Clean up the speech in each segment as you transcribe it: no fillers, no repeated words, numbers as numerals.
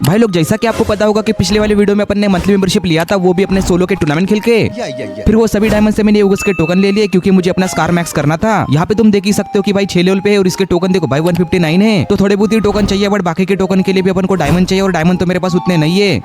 भाई लोग जैसा कि आपको पता होगा कि पिछले वाले वीडियो में अपन ने मंथली मेंबरशिप लिया था, वो भी अपने सोलो के टूर्नामेंट खेल के। फिर वो सभी डायमंड से मैंने उसके टोकन ले लिए क्योंकि मुझे अपना स्कार मैक्स करना था। यहाँ पे तुम देख ही सकते हो कि भाई 6 लेवल पे है और इसके टोकन देखो भाई 159 है। तो थोड़े बहुत ही टोकन चाहिए, बट बाकी के टोकन के लिए भी अपन को डायमंड चाहिए और डायमंड तो मेरे पास उतने नहीं है।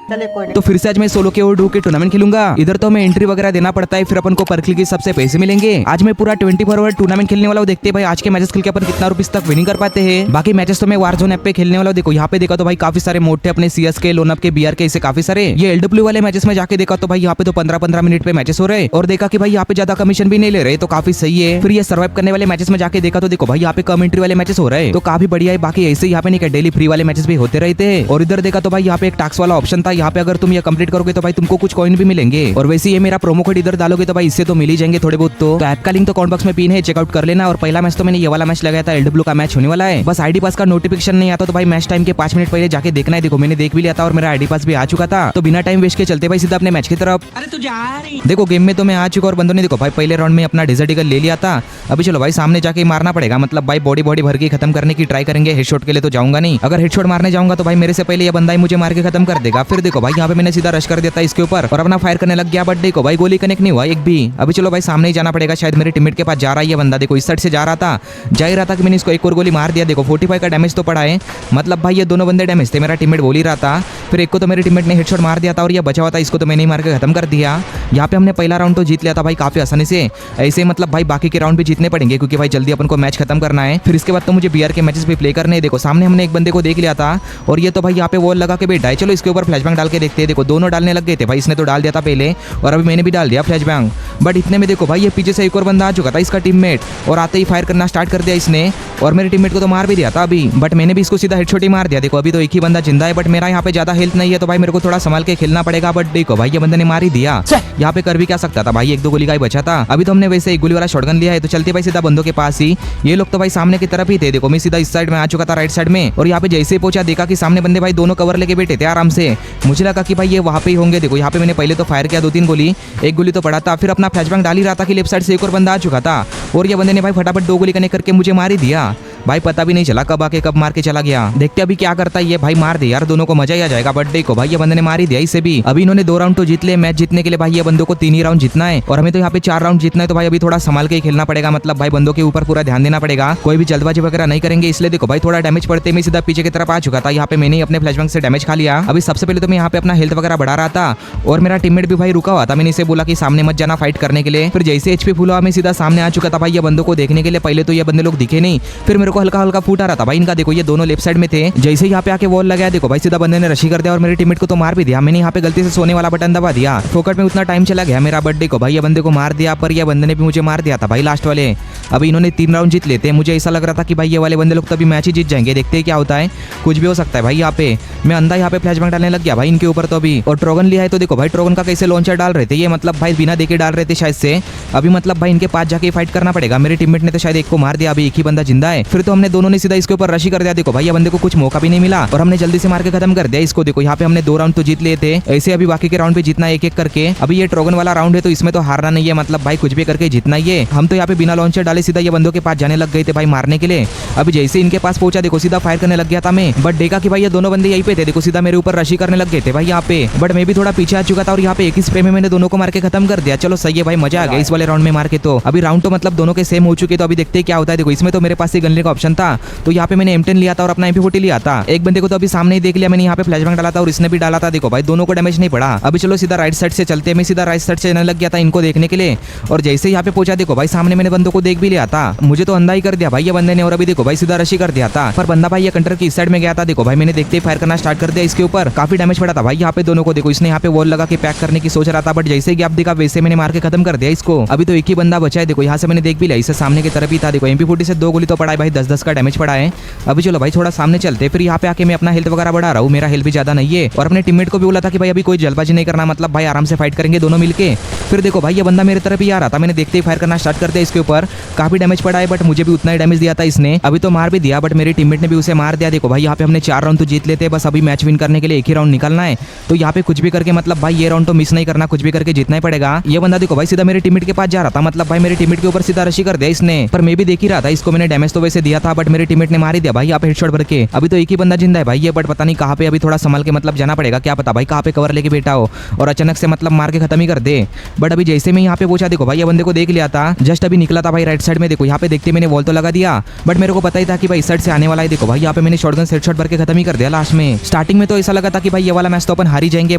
चले कोई नहीं। तो फिर से आज मैं सोलो के और डू के टूर्नामेंट खेलूंगा। इधर तो हमें एंट्री वगैरह देना पड़ता है, फिर अपन को पर क्लिक के सबसे पैसे मिलेंगे। आज मैं पूरा 24 आवर टूर्नामेंट खेलने वाला हूँ। देखते हैं भाई आज के मैचेस खेल के अपन कितना रुपीस तक विनिंग कर पाते हैं। बाकी मैचेस तो मैं वारजोन ऐप पे खेलने वाला हूँ। देखो यहाँ पे देखा तो भाई काफी सारे मोड थे अपने CS के, लोनअप के, BR के, ऐसे काफी सारे। ये LW वाले मैचेस में जाके देखा तो भाई यहाँ पे तो 15-15 मिनट पे मैचेस हो रहे और देखा कि भाई यहाँ पे ज्यादा कमीशन भी नहीं ले रहे, तो काफी सही है। फिर ये सर्वाइव करने वाले मैचेस में जाके देखा तो देखो भाई यहाँ पे कम एंट्री वाले मैचेस हो रहे हैं, तो काफी बढ़िया है। बाकी ऐसे यहाँ पे नहीं डेली फ्री वाले मैचेस भी होते रहते हैं। और इधर देखा तो भाई यहाँ पे एक टैक्स वाला ऑप्शन था, यहाँ पे अगर तुम ये कंप्लीट करोगे तो भाई तुमको कुछ कॉइन भी मिलेंगे। और वैसे ये मेरा प्रोमो कोड इधर डालोगे तो भाई इससे तो मिल ही जाएंगे थोड़े बहुत। तो ऐप का लिंक तो कमेंट बॉक्स में पिन है, चेकआउट कर लेना। और पहला मैच तो मैंने ये वाला मैच लगाया था, LW का मैच होने वाला है। बस ID पास का नोटिफिकेशन नहीं आता तो भाई मैच टाइम के 5 मिनट पहले जाके देखना है। देखो मैंने देख भी लिया था और मेरा ID पास भी आ चुका था। तो बिना टाइम वेस्ट के चलते भाई सीधा अपने मैच की तरफ। अरे तू जा रही। देखो गेम में तो मैं आ चुका और बंदों ने देखो भाई पहले राउंड में अपना डेजर्ट ईगल ले लिया था। अभी चलो भाई सामने जाके मारना पड़ेगा, मतलब भाई बॉडी भर के खत्म करने की ट्राई करेंगे। हेडशॉट के लिए तो जाऊंगा नहीं, अगर हेडशॉट मारने जाऊंगा तो भाई मेरे से पहले ये बंदा ही मुझे मार के खत्म कर देगा। फिर देखो भाई यहाँ पे मैंने सीधा रश कर देता इसके ऊपर और अपना फायर करने लग गया, बट देखो भाई गोली कनेक्ट नहीं हुआ एक भी। अभी चलो भाई सामने ही जाना पड़ेगा, शायद मेरे टीममेट के पास जा रहा है ये बंदा। देखो इस साइड से जा रहा था, जा ही रहा था कि मैंने इसको एक और गोली मार दिया। देखो 45 का डैमेज तो पड़ा है, मतलब भाई ये दोनों बंदे डैमेज थे, मेरा टीममेट बोल ही रहा था। फिर एक को तो मेरे टीममेट ने हेडशॉट मार दिया था और ये बचा हुआ था, इसको तो मैंने ही मार के खत्म कर दिया। यहाँ पे हमने पहला राउंड तो जीत लिया था भाई काफी आसानी से। ऐसे मतलब भाई बाकी के राउंड भी जीतने पड़ेंगे क्योंकि भाई जल्दी अपन को मैच खत्म करना है। फिर इसके बाद तो मुझे BR के मैचेस भी प्ले करने हैं। देखो सामने हमने एक बंदे को देख लिया था और ये तो भाई यहाँ पे वॉल लगा के बैठा है। चलो इसके ऊपर फ्लैशबैंग डाल के देखते हैं। देखो दोनों डालने लग गए थे भाई, इसने तो डाल दिया था पहले और अभी मैंने भी डाल दिया फ्लैशबैंग। बट इतने में देखो भाई ये पीछे से एक और बंदा आ चुका था, इसका टीममेट, और आते ही फायर करना स्टार्ट कर दिया इसने और मेरे टीममेट को तो मार भी दिया था अभी, बट मैंने भी इसको सीधा हेडशॉट ही मार दिया। देखो अभी तो एक ही बंदा जिंदा है, बट मेरा यहाँ पे ज्यादा हेल्थ नहीं है तो भाई मेरे को थोड़ा संभाल के खेलना पड़ेगा। बट देखो भाई ये बंदे ने मार ही दिया, यहाँ पे कर भी क्या सकता था भाई, 1-2 गोली का ही बचा था। अभी तो हमने वैसे एक गोली वाला शॉटगन लिया है, तो चलते भाई सीधा बंदों के पास ही। ये लोग तो भाई सामने की तरफ ही थे। देखो मैं सीधा इस साइड में आ चुका था, राइट साइड में, और यहाँ पे जैसे ही पहुंचा देखा कि सामने बंदे भाई दोनों कवर लेके बैठे थे आराम से। मुझे लगा कि भाई ये वहाँ पे ही होंगे। देखो यहाँ पे मैंने पहले तो फायर किया 2-3 गोली, एक गोली तो पड़ा था। फिर अपना फ्लैशबैंग डाल ही रहा था कि लेफ्ट साइड से एक और बंदा आ चुका था और ये बंदे ने भाई फटाफट 2 गोली कनेक्ट करके मुझे मार ही दिया। भाई पता भी नहीं चला कब आके कब मार के चला गया। देखते अभी क्या करता है ये। भाई मार दे यार, दोनों को मजा ही आ जाएगा। बट देखो भाई ये बंदे ने मार ही दिया इसे भी। अभी इन्होंने 2 राउंड तो जीत ले। मैच जीतने के लिए भाई ये बंदों को 3 ही राउंड जीतना है और हमें तो यहाँ पे 4 राउंड जीतना है। तो भाई अभी थोड़ा संभाल के ही खेलना पड़ेगा, मतलब भाई बंदों के ऊपर पूरा ध्यान देना पड़ेगा, कोई भी जल्दबाजी वगैरह नहीं करेंगे। इसलिए देखो भाई थोड़ा डैमेज पड़ते मैं सीधा पीछे की तरफ आ चुका था। यहाँ पे मैंने अपने फ्लैशबैंग से डैमेज खा लिया। अभी सबसे पहले तो मैं यहाँ पे अपना हेल्थ वगैरह बढ़ा रहा था और मेरा टीममेट भी भाई रुका हुआ था। मैंने इसे बोला कि सामने मत जाना फाइट करने के लिए। फिर जैसे HP फुल हुआ मैं सीधा सामने आ चुका था भाई ये बंदों को देखने के लिए। पहले तो ये बंदे लोग दिखे नहीं, फिर मेरे को हल्का हल्का फूट आ रहा था भाई इनका। देखो ये दोनों लेफ्ट साइड में थे, जैसे यहाँ पे आके वॉल लगाया देखो भाई सीधा बंदे ने रशी कर दिया और मेरे टीममेट को तो मार भी दिया। मैंने यहाँ पे गलती से सोने वाला बटन दबा दिया, फोकट में उतना टाइम चला गया मेरा। बर्थडे को भाई ये बंदे को मार दिया, पर ये बंदे ने भी मुझे मार दिया था भाई लास्ट वाले। अभी इन्होंने 3 राउंड जीत लेते हैं। मुझे ऐसा लग रहा था कि भाई ये वाले बंदे लोग तभी मैच ही जीत जाएंगे। देखते हैं क्या होता है, कुछ भी हो सकता है भाई। यहाँ पे मैं अंधा यहाँ पे फ्लैशबैंग डालने लग गया भाई इनके ऊपर तो अभी। और ट्रोगन लिया है तो देखो भाई ट्रोगन का कैसे लॉन्चर डाल रहे थे ये, मतलब भाई बिना देखे डाल रहे थे शायद से। अभी मतलब भाई इनके पास जाके फाइट करना पड़ेगा। मेरे टीममेट ने तो शायद एक को मार दिया, अभी एक ही बंदा जिंदा है। फिर तो हमने दोनों ने सीधा इसके ऊपर रशी कर दिया। देखो भाई ये बंदे को कुछ मौका भी नहीं मिला और हमने जल्दी से मार के खत्म कर दिया इसको। देखो यहाँ पे हमने 2 राउंड तो जीत लिए थे, ऐसे अभी बाकी के राउंड पे जीतना एक एक करके। अभी ये ट्रोगन वाला राउंड है तो इसमें तो हारना नहीं है, मतलब भाई कुछ भी करके जीतना ही है। हम तो यहाँ पे बिना लॉन्चर डाले सीधा ये बंदों के पास जाने लग गए थे भाई मारने के लिए। अभी जैसे इनके पास पहुंचा देखो सीधा फायर करने लग गया था मैं, बट देखा कि भाई ये दोनों बंदे यहीं पे थे। देखो सीधा मेरे ऊपर रशी करने लग गए थे भाई यहाँ पे, बट मैं भी थोड़ा पीछे आ चुका था और यहाँ पे एक ही स्प्रे में मैंने दोनों को मार के खत्म कर दिया। चलो सही है भाई, मजा आ गया इस वाले राउंड में मार के। तो अभी राउंड तो मतलब दोनों के सेम हो चुके, तो अभी देखते हैं क्या होता है। देखो इसमें तो मेरे पास गन लेने का ऑप्शन था, तो यहाँ पे मैंने M10 लिया था और अपना MP40 लिया था। एक बंदे को तो अभी सामने ही देख लिया मैंने, यहाँ पे फ्लैशबैंग डाला था और इसने भी डाला था। देखो भाई दोनों को डैमेज नहीं पड़ा। अभी चलो सीधा राइट साइड से चलते हैं। मैं सीधा राइट साइड से जाने लग गया था इनको देखने के लिए और जैसे यहाँ पे पहुंचा देखो भाई सामने मैंने बंदों को देख भी लिया था। मुझे तो अंधा ही कर दिया भाई ये बंदे ने और अभी देखो भाई सीधा रशी कर दिया था। पर बंदा भाई ये कंटर की इस साइड में गया था। देखो भाई मैंने देखते ही फायर करना स्टार्ट कर दिया इसके ऊपर, काफी डैमेज पड़ा था भाई यहाँ पे दोनों को। देखो इसने यहाँ पे वॉल लगा के पैक करने की सोच रहा था, बट जैसे ही गैप दिखा वैसे मैंने मार के खत्म कर दिया इसको। अभी तो एक ही बंदा बचा है। देखो यहाँ से मैंने देख भी लिया, इससे सामने की तरफ ही था। देखो MP40 से 2 गोली तो पड़ा है भाई, 10-10 का डैमेज पड़ा है। अभी चलो भाई थोड़ा सामने चलते, फिर यहाँ पे आके मैं अपना हेल्थ वगैरह बढ़ा रहा हूँ। मेरा हेल्थ भी ज्यादा नहीं है और अपने टीममेट को भी बोला था कि भाई अभी कोई जल्दबाजी नहीं करना, मतलब भाई आराम से फाइट करेंगे दोनों मिलके। फिर देखो भाई ये बंदा मेरे तरफ ही आ रहा था, मैंने देखते ही फायर करना स्टार्ट कर दिया इसके ऊपर। काफी डैमेज पड़ा है बट मुझे भी उतना ही डैमेज दिया था इसने। अभी तो मार भी दिया बट मेरे टीममेट ने भी उसे मार दिया। देखो भाई यहाँ पे हमने 4 राउंड तो जीत लेते हैं, बस अभी मैच विन करने के लिए एक ही राउंड निकलना है। तो यहाँ पे कुछ भी करके मतलब भाई ये राउंड तो मिस नहीं करना, कुछ भी करके जीतना ही पड़ेगा। ये बंदा देखो भाई सीधा मेरे टीममेट के पास जा रहा था, मतलब भाई मेरे टीममेट के ऊपर सीधा रशी कर दिया इसने, पर मैं भी देख ही रहा था इसको। मैंने डैमेज तो वैसे दिया था, बट मेरे टीममेट ने मार ही दिया भाई यहाँ पे हेडशॉट भर के। अभी तो एक ही बंदा जिंदा है भाई ये, बट पता नहीं कहाँ पे। अभी थोड़ा संभल के मतलब जाना पड़ेगा, क्या पता भाई कहाँ पे कवर लेके बैठा हो और अचानक से मतलब मार के खत्म ही कर दे। बट अभी जैसे मैं यहाँ पे पहुंचा, देखो भाई ये बंदे को देख लिया था, जस्ट अभी निकला था भाई राइट साइड में। देखो यहाँ पे देखते मैंने वॉल तो लगा दिया, बट मेरे को पता ही था कि भाई इस साइड से आने वाला है। देखो भाई यहाँ पे मैंने शॉटगन हेडशॉट भर के खत्म ही कर दिया लास्ट में। स्टार्टिंग में तो ऐसा लगा था कि भाई ये वाला मैच तो अपन हार ही जाएंगे,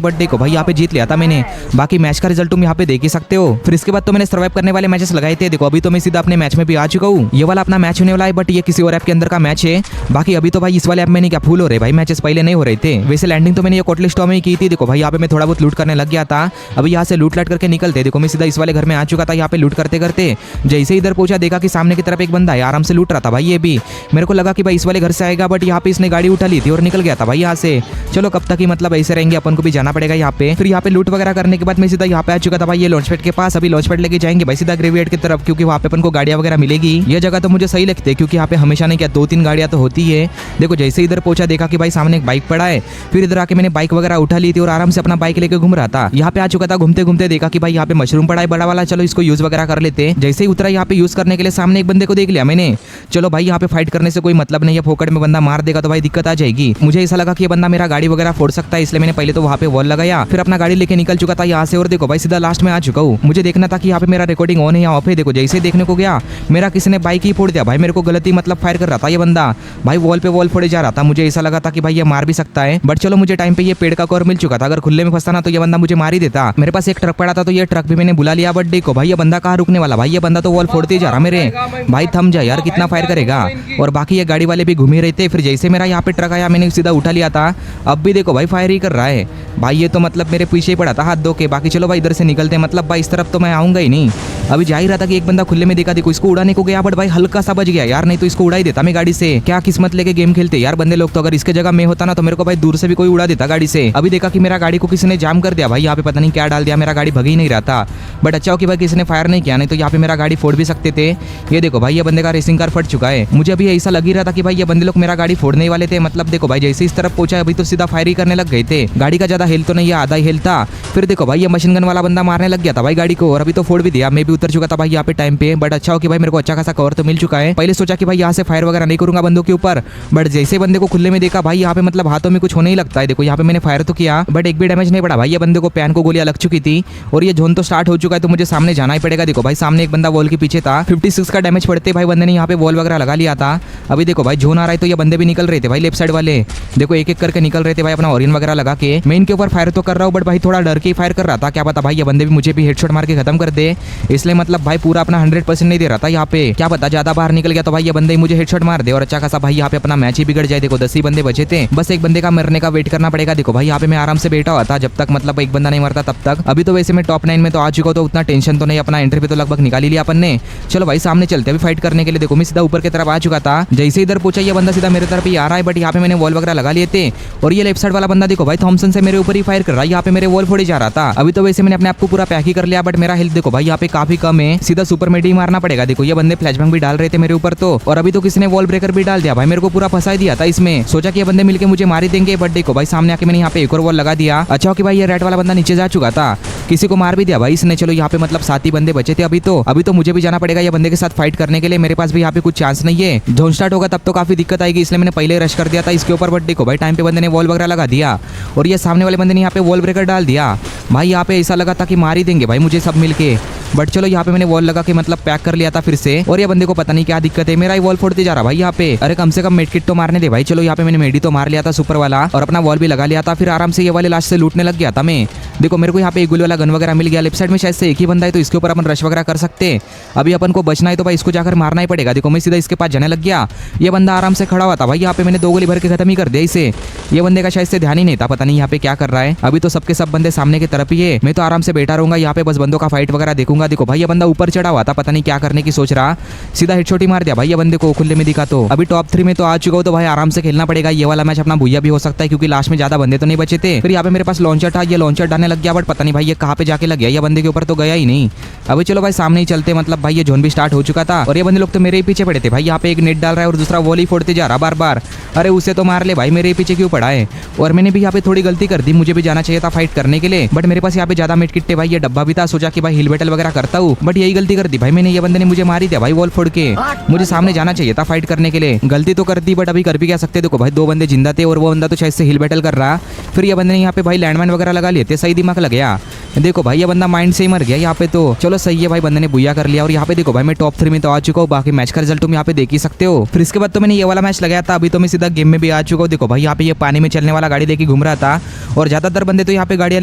बट देखो भाई यहाँ पे जीत लिया था मैंने। बाकी मैच का रिजल्ट तुम यहाँ पे देख ही सकते हो। फिर इसके बाद तो मैंने सर्वाइव करने वाले मैचेस लगाए थे। देखो अभी तो मैं सीधा अपने मैच में भी आ चुका हूँ। ये वाला अपना मैच होने वाला है, बट ये किसी और ऐप के अंदर का मैच है। बाकी अभी तो भाई इस वाले ऐप में नहीं क्या फूल हो रहे भाई, मैचेस पहले नहीं हो रहे थे। वैसे लैंडिंग तो मैंने ये कोटली स्टॉर्म में ही की थी। देखो भाई यहाँ पे मैं थोड़ा बहुत लूट करने लग गया था। अभी यहाँ से लूट लाट करके निकलते। देखो मैं सीधा इस वाले घर में आ चुका था, यहाँ पे लूट करते करते जैसे इधर पहुंचा, देखा कि सामने की तरफ एक बंदा है, आराम से लूट रहा था भाई ये भी। मेरे को लगा कि भाई इस वाले घर से आएगा, बट यहाँ पे इसने गाड़ी उठा ली थी और निकल गया था भाई यहाँ से। चलो कब तक ही मतलब ऐसे रहेंगे, अपन को भी जाना पड़ेगा यहाँ पे। फिर यहाँ पे लूट वगैरह करने के बाद मैं सीधा यहाँ पे आ चुका था भाई ये लॉन्च पैड के पास। अभी लॉन्च पैड लेके जाएंगे भाई सीधा ग्रेवियर्ड की तरफ, क्योंकि वहाँ पे अपन को गाड़ियाँ वगैरह मिलेगी। ये जगह तो मुझे सही लगती है, क्योंकि यहाँ पे हमेशा नहीं क्या 2-3 गाड़ियाँ तो होती है। देखो जैसे इधर पहुंचा, देखा कि भाई सामने एक बाइक पड़ा है। फिर इधर आके मैंने बाइक वगैरह उठा ली थी और आराम से अपना बाइक लेके घूम रहा था। यहाँ पे आ चुका था, घूमते घूमते देखा कि भाई यहाँ पे मशरूम पड़ा है बड़ा वाला, चलो इसको यूज वगैरह कर लेते। जैसे ही उतरा यहाँ पे यूज करने के लिए, सामने एक बंदे को देख लिया मैंने। चलो भाई यहाँ पे फाइट करने से कोई मतलब नहीं है, फोकट में बंदा मार देगा तो भाई दिक्कत आ जाएगी। मुझे ऐसा लगा कि ये बंदा मेरा गाड़ी वगैरह फोड़ सकता है, इसलिए मैंने पहले तो वहाँ पे वॉल लगाया, फिर अपना गाड़ी लेके निकल चुका था यहाँ से। और देखो भाई सीधा लास्ट में आ चुका हूँ। मुझे देखना था कि यहाँ पे मेरा रिकॉर्डिंग ऑन है या ऑफ है। देखो जैसे देखने को गया, मेरा किसी ने बाइक ही फोड़ दिया भाई। मेरे को गलती मतलब फायर कर रहा था ये बंदा भाई, वॉल पे वॉल फोड़े जा रहा था। मुझे ऐसा लगा था कि भाई ये मार भी सकता है, बट चलो मुझे टाइम पे ये पेड़ का कवर मिल चुका था। अगर खुले में फंसता ना तो ये बंदा मुझे मार ही देता। मेरे पास एक ट्रक पड़ा था, तो ये ट्रक भी मैंने बुला लिया। बट देखो भाई ये बंदा कहाँ रुकने वाला भाई, ये बंदा तो वॉल फोड़ते ही जा रहा मेरे भाई। थम जा यार, कितना फायर करेगा। और बाकी ये गाड़ी वाले भी घूम ही रहे थे। फिर जैसे मेरा यहाँ पे ट्रक आया, मैंने सीधा उठा लिया था। अब भी देखो भाई फायर ही कर रहा है भाई, ये तो मतलब मेरे पीछे ही पड़ा था हाथ धो के। बाकी चलो भाई इधर से निकलते, मतलब भाई इस तरफ तो मैं आऊंगा ही नहीं। अभी जा ही रहा था कि एक बंदा खुले में देखा, देखो इसको उड़ाने को गया, बट भाई हल्का सा बच गया यार, नहीं तो इसको उड़ा ही देता मैं गाड़ी से। क्या किस्मत लेके गेम खेलते यार बंदे लोग तो। अगर इसके जगह मैं होता ना तो मेरे को भाई दूर से भी कोई उड़ा देता गाड़ी से। अभी देखा कि मेरा गाड़ी को किसी ने जाम कर दिया भाई, यहाँ पे पता नहीं क्या डाल दिया, मेरा गाड़ी भग ही नहीं रहा था। बट अच्छा हो कि भाई किसी ने फायर नहीं किया, नहीं तो यहाँ पे मेरा गाड़ी फोड़ भी सकते थे। ये देखो भाई ये बंदे का रेसिंग कार फट चुका है। मुझे अभी ऐसा लग ही रहा था कि भाई ये बंदे लोग मेरा गाड़ी फोड़ने ही वाले थे। मतलब देखो भाई जैसे इस तरफ पहुंचा, अभी तो सीधा फायर ही करने लग गए थे। गाड़ी का ज्यादा हेल्थ तो नहीं है, आधा ही हेल्थ था। फिर देखो भाई ये मशीन गन वाला बंदा मारने लग गया था भाई गाड़ी को, और अभी तो फोड़ भी दिया। मैं भी उतर चुका था भाई यहाँ पे टाइम पे। बट अच्छा हो कि भाई मेरे को अच्छा खासा कवर तो मिल चुका है। पहले सोचा कि भाई यहाँ से फायर वगैरह नहीं करूंगा बंदों के ऊपर, बट जैसे बंदे को खुले में देखा भाई यहाँ पे मतलब हाथों में कुछ होने ही लगता है। देखो यहाँ पे मैंने फायर तो किया, बट एक भी डैमेज नहीं पड़ा भाई। ये बंदे को पैन को गोलियां लग चुकी थी और ये जोन तो स्टार्ट हो चुका है, तो मुझे सामने जाना ही पड़ेगा। देखो भाई सामने एक बंदा वॉल के पीछे था, 56 का डैमेज पड़ते भाई बंदे ने यहाँ पे वॉल वगैरह लगा लिया था। अभी देखो भाई जोन आ रहा है, तो ये बंदे भी निकल रहे थे भाई लेफ्ट साइड वाले। देखो एक एक करके निकल रहे थे भाई अपना ओरियन वगैरह लगा के। मैं इनके ऊपर फायर तो कर रहा हूँ, बट भाई थोड़ा डर के ही फायर कर रहा था। क्या पता भाई ये बंदे भी मुझे भी हेडशॉट मार के खत्म कर दे, इसलिए मतलब भाई पूरा अपना 100% नहीं दे रहा था यहाँ पे। क्या पता ज्यादा बाहर निकल गया तो भाई ये बंदे ही मुझे हेडशॉट मार दे और अच्छा खासा भाई यहाँ पे अपना मैच ही बिगड़ जाए। देखो 10 ही बंदे बचे थे, बस एक बंदे का मरने का वेट करना पड़ेगा। देखो भाई यहाँ पे मैं आराम से बैठा हुआ था, जब तक मतलब एक बंदा नहीं मरता तब तक। अभी तो वैसे मैं टॉप 9 में तो आ चुका हूँ, तो उतना टेंशन तो नहीं, अपना एंट्री पे तो लगभग निकाल ही लिया अपन ने। चलो भाई सामने चलते अभी फाइट करने के लिए। देखो मैं सीधा ऊपर की तरफ आ चुका था, जैसे इधर पहुंचा ये बंदा सीधा मेरे तरफ ही आ रहा है, बट यहाँ पे मैंने वॉल वगैरह लगा लिए थे। और ये लेफ्ट साइड वाला बंदा देखो भाई थॉमसन से मेरे ऊपर ही फायर कर रहा है, यहाँ पे मेरे वॉल फोड़े जा रहा था। अभी तो वैसे मैंने अपने आप को पूरा पैक ही कर लिया, बट मेरा हेल्थ देखो भाई यहाँ पे काफी कम है, सीधा सुपर मेडी मारना पड़ेगा। देखो ये बंदे फ्लैशबैंग भी डाल रहे थे मेरे ऊपर तो, और अभी तो किसी ने वॉल ब्रेकर भी डाल दिया भाई, मेरे को पूरा फंसा दिया था इसमें। सोचा कि ये बंदे मिलके मुझे मार ही देंगे, बट देखो भाई सामने आके मैंने यहाँ पे एक और वॉल लगा दिया। अच्छा हो कि भाई ये रेड वाला बंदा नीचे जा चुका था, किसी को मार भी दिया भाई इसने। चलो यहाँ पे मतलब 7 ही बंदे बचे थे अभी तो मुझे भी जाना पड़ेगा ये बंदे के साथ फाइट करने के लिए। मेरे पास भी यहाँ पे कुछ चांस नहीं है, जोन स्टार्ट होगा तब तो काफी दिक्कत आएगी, इसलिए मैंने पहले रश कर दिया था इसके ऊपर। बट देखो भाई टाइम पे बंदे ने वॉल वगैरह लगा दिया, और ये सामने वाले बंदे ने यहाँ पे वॉल ब्रेकर डाल दिया भाई। यहाँ पे ऐसा लगा था कि मार ही देंगे भाई मुझे सब मिलके, बट चलो यहाँ पे मैंने वॉल लगा के मतलब पैक कर लिया था फिर से। और ये बंदे को पता नहीं क्या दिक्कत है, मेरा ही वॉल फोड़ते जा रहा भाई यहाँ पे। अरे कम से कम मेडकिट तो मारने दे भाई। चलो यहाँ पे मैंने मेडी तो मार लिया था सुपर वाला, और अपना वॉल भी लगा लिया था। फिर आराम से ये वाले लास्ट से लूटने लग गया था मैं। देखो मेरे को यहाँ पे एक गोली वाला गन वगैरह मिल गया, लेफ्ट साइड में शायद से एक ही बंदा है, तो इसके ऊपर अपन रश वगैरह कर सकते हैं। अभी अपन को बचना है तो भाई इसको जाकर मारना ही पड़ेगा। देखो मैं सीधा इसके पास जाने लग गया, ये बंदा आराम से खड़ा हुआ था भाई, यहाँ पे मैंने 2 गोली भर के खत्म ही कर दिया इसे। ये बंदे का शायद से ध्यान ही नहीं था, पता नहीं यहाँ पे क्या कर रहा है। अभी तो सबके सब बंदे सामने की तरफ ही है, मैं तो आराम से बैठा रहूंगा यहाँ पे, बस बंदों का फाइट वगैरह देखूंगा। देखो भाई ये बंदा ऊपर चढ़ा हुआ था, पता नहीं क्या करने की सोच रहा, सीधा हेडशॉट ही मार दिया भाई ये बंदे को खुले में दिखा। तो अभी टॉप 3 में तो आ चुका हूँ, तो भाई आराम से खेलना पड़ेगा। ये वाला मैच अपना भूया भी हो सकता है, क्योंकि लास्ट में ज्यादा बंदे तो नहीं बचे थे। फिर यहाँ पे मेरे पास लॉन्चर था, ये लॉन्चर डालने लग गया, बट पता नहीं भाई ये कहाँ पे जाके लग गया, ये बंदे के ऊपर तो गया ही नहीं। अभी चलो भाई सामने ही चलते, मतलब भाई ये जोन भी स्टार्ट हो चुका था, और ये बंदे लोग तो मेरे ही पीछे पड़े थे भाई। यहाँ पे एक नेट डाल रहा है और दूसरा वॉल ही फोड़ते जा रहा बार बार। अरे उसे तो मार ले भाई, मेरे ही पीछे क्यों पड़ा है। और मैंने भी यहाँ पे थोड़ी गलती कर दी, मुझे भी जाना चाहिए था फाइट करने के लिए, बट मेरे पास यहाँ पे ज्यादा मेट किट थे भाई। ये डब्बा भी था, सोचा कि भाई हिल बैटल वगैरह वगैरह करता हूँ, बट यही गलती कर दी भाई मैंने, ये बंदे ने मुझे मार ही दिया भाई वॉल फोड़ के। मुझे सामने जाना चाहिए था फाइट करने के लिए, गलती तो कर दी बट अभी कर भी क्या सकते। देखो भाई 2 बंदे जिंदा थे और वो बंदा तो शायद से हिल बैटल कर रहा, फिर ये बंदे ने यहाँ पे भाई लैंडमाइन वगैरह लगा लिए थे, सही दिमाग लग गया। देखो भाई ये बंदा माइंड से ही मर गया यहाँ पे, तो चलो सही है भाई, बंदे ने बुया कर लिया। और यहाँ पे देखो भाई मैं टॉप 3 में तो आ चुका हूँ, बाकी मैच का रिजल्ट तुम यहाँ पे देख ही सकते हो। फिर इसके बाद तो मैंने ये वाला मैच लगाया था, अभी तो मैं सीधा गेम में भी आ चुका हूँ। देखो भाई यहाँ पे ये पानी में चलने वाला गाड़ी लेके घूम रहा था और ज्यादातर बंदे तो यहाँ पे गाड़ियां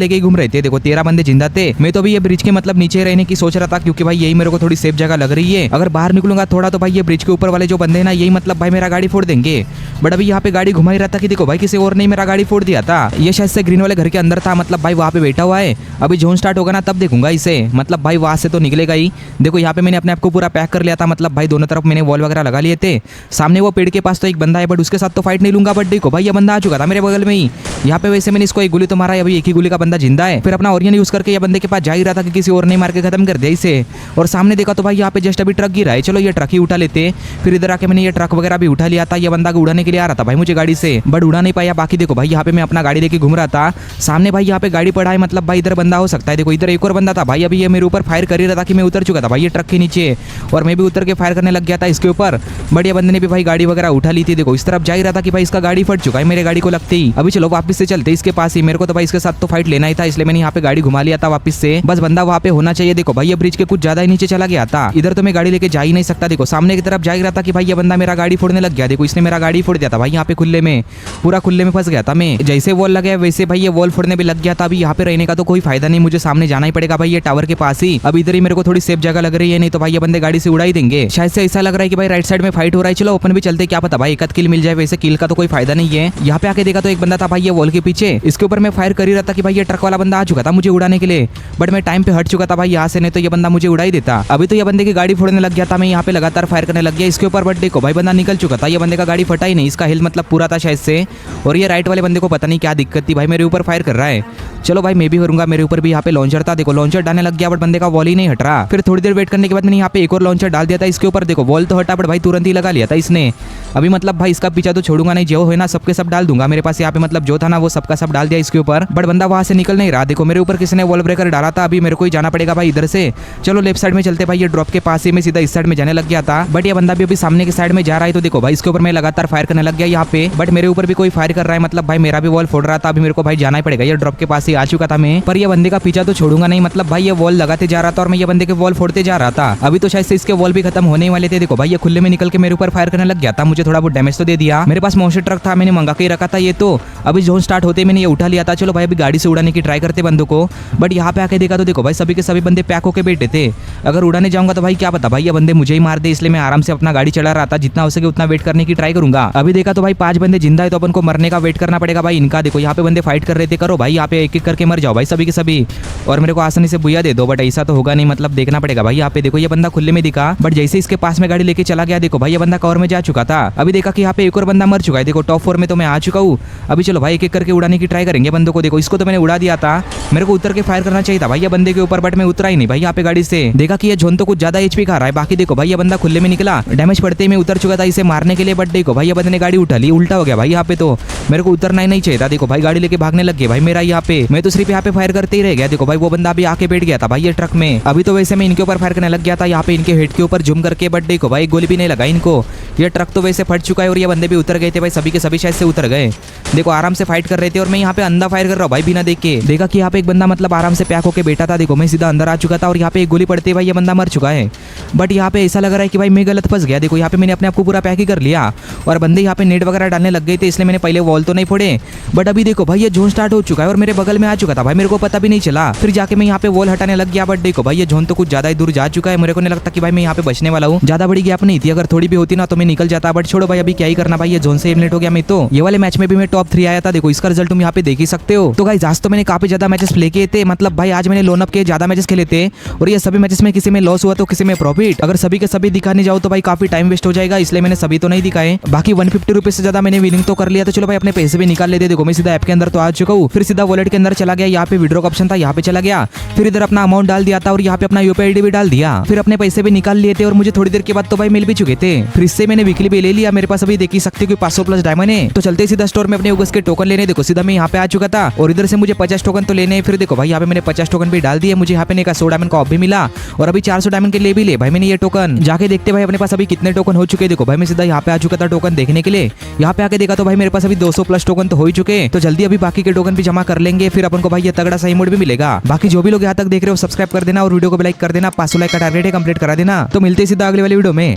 लेके ही घूम रहे थे। देखो 13 बंदे जिंदा थे। मैं तो अभी ये ब्रिज के मतलब नीचे रहने की सोच रहा था, क्योंकि भाई यही मेरे को थोड़ी सेफ जगह लग रही है। अगर बाहर निकलूंगा थोड़ा तो भाई ये ब्रिज के ऊपर वाले जो बंदे हैं ना, यही मतलब भाई मेरा गाड़ी फोड़ देंगे। बट अभी यहाँ पे गाड़ी घुमा ही रहा था कि देखो भाई किसी और ने मेरा गाड़ी फोड़ दिया था। ये शायद से ग्रीन वाले घर के अंदर था, मतलब भाई वहाँ पे बैठा हुआ है। अभी जोन स्टार्ट होगा ना तब देखूंगा इसे, मतलब भाई वहां से तो निकलेगा ही। देखो यहाँ पे मैंने अपने आप को पूरा पैक कर लिया था, मतलब भाई दोनों तरफ मैंने वॉल वगैरह लगा लिए थे। सामने वो पेड़ के पास तो एक बंदा है, बट उसके साथ तो फाइट नहीं लूंगा। बट देखो भाई ये बंदा आ चुका था मेरे बगल में ही। यहाँ पे वैसे मैंने इसको एक गोली तो मारा है, अभी एक ही गोली का बंदा जिंदा है। फिर अपना ओरियन यूज करके ये बंदे के पास जा ही रहा था कि किसी और ने मार के खत्म कर दिया इसे। और सामने देखा तो भाई यहाँ पे जस्ट अभी ट्रक गिरा है, चलो ये ट्रक ही उठा लेते। फिर इधर आके मैंने ये ट्रक वगैरह भी उठा लिया था। ये बंदा को उड़ाने के लिए आ रहा था भाई मुझे गाड़ी से, बट उड़ा नहीं पाया। बाकी देखो भाई यहाँ पे मैं अपना गाड़ी लेके घूम रहा था, सामने भाई यहाँ पे गाड़ी पड़ा है, मतलब भाई इधर बंदा हो सकता है। देखो इधर एक और बंदा था भाई, अभी ये मेरे ऊपर फायर कर ही रहा था कि मैं उतर चुका था भाई ये ट्रक के नीचे, और मैं भी उतर के फायर करने लग गया था इसके ऊपर। बट ये बंदे ने भी भाई गाड़ी वगैरह उठा ली थी। देखो इस तरफ जा ही रहा था कि भाई इसका गाड़ी फट चुका है मेरे गाड़ी को लगते ही। अभी चलो वापस से चलते इसके पास ही, मेरे को तो भाई इसके साथ तो फाइट लेना ही था, इसलिए मैंने यहाँ पे गाड़ी घुमा लिया था वापस से। बस बंदा वहाँ पे होना चाहिए। देखो भाई ये ब्रिज के कुछ ज्यादा ही नीचे चला गया था, इधर तो मैं गाड़ी लेके जा ही नहीं सकता। देखो सामने की तरफ जा ही रहा था कि भाई ये बंदा मेरा गाड़ी फोड़ने लग गया। देखो इसने मेरा गाड़ी फोड़ दिया था भाई यहाँ पे खुले में, पूरा खुले में फंस गया था मैं। जैसे वॉल लगा वैसे भाई ये वॉल फोड़ने भी लग गया था। अभी यहाँ पे रहने का तो कोई फायदा नहीं, मुझे सामने जाना ही पड़ेगा भाई ये टावर के पास ही। अब इधर ही मेरे को थोड़ी सेफ जगह लग रही है, नहीं तो भाई ये बंदे गाड़ी से उड़ा ही देंगे। शायद से ऐसा लग रहा है कि भाई राइट साइड में फाइट हो रहा है, चलो ओपन भी चलते, क्या पता भाई एक किल मिल जाए। वैसे किल का तो कोई फायदा नहीं है। यहाँ पे आके देखा तो एक बंदा था भाई ये वॉल के पीछे, इसके ऊपर मैं फायर कर ही रहा था कि भाई ये ट्रक वाला बंदा आ चुका था मुझे उड़ाने के लिए, बट मैं टाइम पे हट चुका था भाई यहाँ से, नहीं तो ये बंदा मुझे उड़ा ही देता। अभी तो ये बंदे की गाड़ी फोड़ने लग गया था, मैं यहाँ पे लगातार फायर करने लग गया इसके ऊपर। बट देखो भाई बंदा निकल चुका था, ये बंदे का गाड़ी फटा ही नहीं, इसका हेल्थ मतलब पूरा था शायद से। और ये राइट वाले बंदे को पता नहीं क्या दिक्कत थी भाई मेरे ऊपर फायर कर रहा है। चलो भाई मैं भी करूंगा, मेरे ऊपर भी यहाँ पे लॉन्चर था। देखो लॉन्चर डालने लग गया, बट बंदे का वॉल ही नहीं हट रहा। फिर थोड़ी देर वेट करने के बाद मैंने यहाँ पे एक और लॉन्चर डाल दिया था इसके ऊपर। देखो वॉल तो हटा, बट भाई तुरंत ही लगा लिया था इसने। अभी मतलब भाई इसका पीछा तो छोड़ूंगा नहीं, जो है ना सबके सब डाल दूंगा। मेरे पास यहाँ पे मतलब जो था ना वो सबका सब डाल दिया इसके ऊपर, बट बंदा वहां से निकल नहीं रहा। देखो मेरे ऊपर किसी ने वॉल ब्रेकर डाला था, अभी मेरे को ही जाना पड़ेगा भाई इधर से। चलो लेफ्ट साइड में चलते भाई, ये ड्रॉप के पास ही मैं सीधा इस साइड में जाने लग गया था, बट ये बंदा भी अभी सामने के साइड में जा रहा है। तो देखो भाई इसके ऊपर मैं लगातार फायर करने लग गया यहाँ पे, बट मेरे ऊपर भी कोई फायर कर रहा है, मतलब भाई मेरा भी वॉल फोड़ रहा था। अभी मेरे को भाई जाना ही पड़ेगा, ये ड्रॉप के पास ही आ चुका था मैं, पर ये बंदे का पीछा तो छोड़ूंगा नहीं। मतलब भाई ये वॉल लगाते जा रहा था और मैं ये बंदे के वॉल फोड़ते जा रहा था। अभी तो शायद से इसके वॉल भी खत्म होने वाले थे। देखो भाई ये खुले में निकल के मेरे ऊपर फायर करने लग गया था, मुझे थोड़ा बहुत डैमेज तो दे दिया। मेरे पास मॉन्स्टर ट्रक था, मैंने मंगा के रखा था ये तो। अभी जोन स्टार्ट होते मैंने ये उठा लिया था। चलो भाई अभी गाड़ी से उड़ाने की ट्राई करते बंदों को, बट यहाँ पे आके देखा तो देखो भाई सभी के सभी बंदे पैक होके बैठे थे। अगर उड़ाने जाऊंगा तो भाई क्या पता भाई ये बंदे मुझे ही मार दे, इसलिए मैं आराम से अपना गाड़ी चला रहा था, जितना हो सके उतना वेट करने की ट्राई करूंगा। अभी देखा तो भाई 5 बंदे जिंदा है, तो अपन को मरने का वेट करना पड़ेगा भाई इनका। देखो यहाँ पे बंदे फाइट कर रहे थे, करो भाई यहाँ पे एक एक करके मर जाओ भाई सभी के सभी, और मेरे को आसानी से बुया दे दो। बट ऐसा तो होगा नहीं, मतलब देखना पड़ेगा भाई। यहाँ पे देखो ये बंदा खुले में दिखा, बट जैसे इसके पास में गाड़ी लेके चला गया, देखो भाई ये बंदा कवर में जा चुका था। अभी देखा कि यहाँ पे एक और बंदा मर चुका है। देखो टॉप 4 में तो मैं आ चुका हूँ। अभी चलो भाई एक एक करके उड़ाने की ट्राई करेंगे बंदों को। देखो इसको तो मैंने उड़ा दिया था, मेरे को उतर के फायर करना चाहिए था भाई ये बंदे के ऊपर, बट मैं उतरा ही नहीं भाई यहाँ पे गाड़ी से। देखा कि ये जोन तो कुछ ज्यादा एचपी खा रहा है। बाकी देखो भाई ये बंदा खुले में निकला, डैमेज पड़ते ही मैं उतर चुका था इसे मारने के लिए, बट देखो भाई ये बंदे ने गाड़ी उठा ली, उल्टा हो गया भाई यहाँ पे। तो मेरे को उतरना ही नहीं चाहिए था। देखो भाई गाड़ी लेके भागने लग गए भाई मेरा यहाँ पे, मैं तो सिर्फ यहाँ पे फायर करते ही रह गया। देखो भाई वो बंदा अभी आके बैठ गया था भाई ये ट्रक में। अभी तो वैसे मैं इनके ऊपर फायर करने लग गया था यहाँ पे इनके हेड के ऊपर जूम करके, बट देखो भाई गोली भी नहीं लगा इनको। ये ट्रक तो वैसे फट चुका है और ये बंदे भी उतर गए थे भाई, सभी के सभी शायद से उतर गए। देखो आराम से फाइट कर रहे थे और मैं यहाँ पे अंधा फायर कर रहा हूँ भाई बिना देख के। देखा कि यहाँ पे एक बंदा मतलब आराम से पैक होके बैठा था। देखो मैं सीधा अंदर आ चुका था और यहाँ पे एक गोली पड़ते भाई ये बंदा मर चुका है। बट यहाँ पे ऐसा लग रहा है कि भाई मैं गलत फंस गया। देखो यहाँ पे मैंने अपने आप को पूरा पैक ही कर लिया और बंदे यहाँ पे नेट वगैरह डालने लग गए थे, इसलिए मैंने पहले वॉल तो नहीं फोड़े। बट अभी देखो भाई ये जोन स्टार्ट हो चुका है और मेरे बगल में आ चुका था भाई, मेरे को पता भी नहीं चला। फिर जाके मैं यहाँ पे वॉल हटाने लग गया, बट देखो भाई ये जोन तो कुछ ज्यादा ही दूर जा चुका है। मेरे को नहीं लगता कि भाई मैं यहाँ पे बचने वाला हूँ। ज्यादा बड़ी गैप नहीं थी, अगर थोड़ी भी होती ना तो मैं निकल जाता। बट छोड़ो भाई अभी क्या ही करना भाई, ये जोन से एलिमिनेट हो गया मैं तो। ये वाले मैच में भी मैं टॉप 3 आया था। देखो इसका रिजल्ट तुम यहाँ पे देख ही सकते हो। तो गाइस आज तो मैंने काफी ज्यादा मैचेस प्ले किए थे, मतलब भाई आज मैंने लोन अप के ज्यादा मैचेस खेले थे और ये सभी मैचेस में किसी में लॉस हुआ तो किसी में प्रॉफिट। अगर सभी के सभी दिखाने जाओ तो भाई काफी टाइम वेस्ट हो जाएगा, इसलिए मैंने सभी तो नहीं दिखाए। बाकी 150 रुपीज से ज्यादा मैंने विनिंग तो कर लिया, तो चलो भाई अपने पैसे भी निकाल लेते। देखो मैं सीधा ऐप के अंदर तो आ चुका हूँ, फिर सीधा वॉलेट के अंदर चला गया। यहाँ पे विड्रॉ का ऑप्शन था, यहाँ पे चला चला गया। फिर इधर अपना अमाउंट डाल दिया था और यहाँ पे अपना यूपीआई आईडी भी डाल दिया। फिर अपने पैसे भी निकाल लिए थे और मुझे थोड़ी देर के बाद तो भाई मिल भी चुके थे। फिर इससे मैंने वीकली भी ले लिया। मेरे पास अभी देख ही सकते हो कि 500 प्लस डायमंड है। तो चलते सीधा स्टोर में अपने यूगस के टोकन लेने। देखो सीधा मैं यहाँ पे आ चुका था और इधर से मुझे 50 टोकन तो लेने हैं। फिर देखो भाई यहाँ पे मैंने 50 टोकन भी डाल दिए। मुझे यहाँ पे 100 डायमंड का ऑफ भी मिला और अभी 400 डायमंड के लिए भी ले भाई मैंने ये टोकन। जाके देखते भाई अपने पास अभी कितने टोकन हो चुके हैं। देखो भाई मैं सीधा यहाँ पे आ चुका था टोकन देखने के लिए। यहाँ पे आके देखा तो भाई मेरे पास अभी 200 प्लस टोकन तो हो ही चुके हैं। तो जल्दी अभी बाकी के टोकन भी जमा कर लेंगे। फिर अपन को भाई ये तगड़ा सही मोड भी मिलेगा। बाकी जो भी लोग यहाँ तक देख रहे हो सब्सक्राइब कर देना और वीडियो को भी लाइक कर देना। 500 लाइक का टारगेट है, कंप्लीट करा देना। तो मिलते हैं सीधा अगले वाली वीडियो में।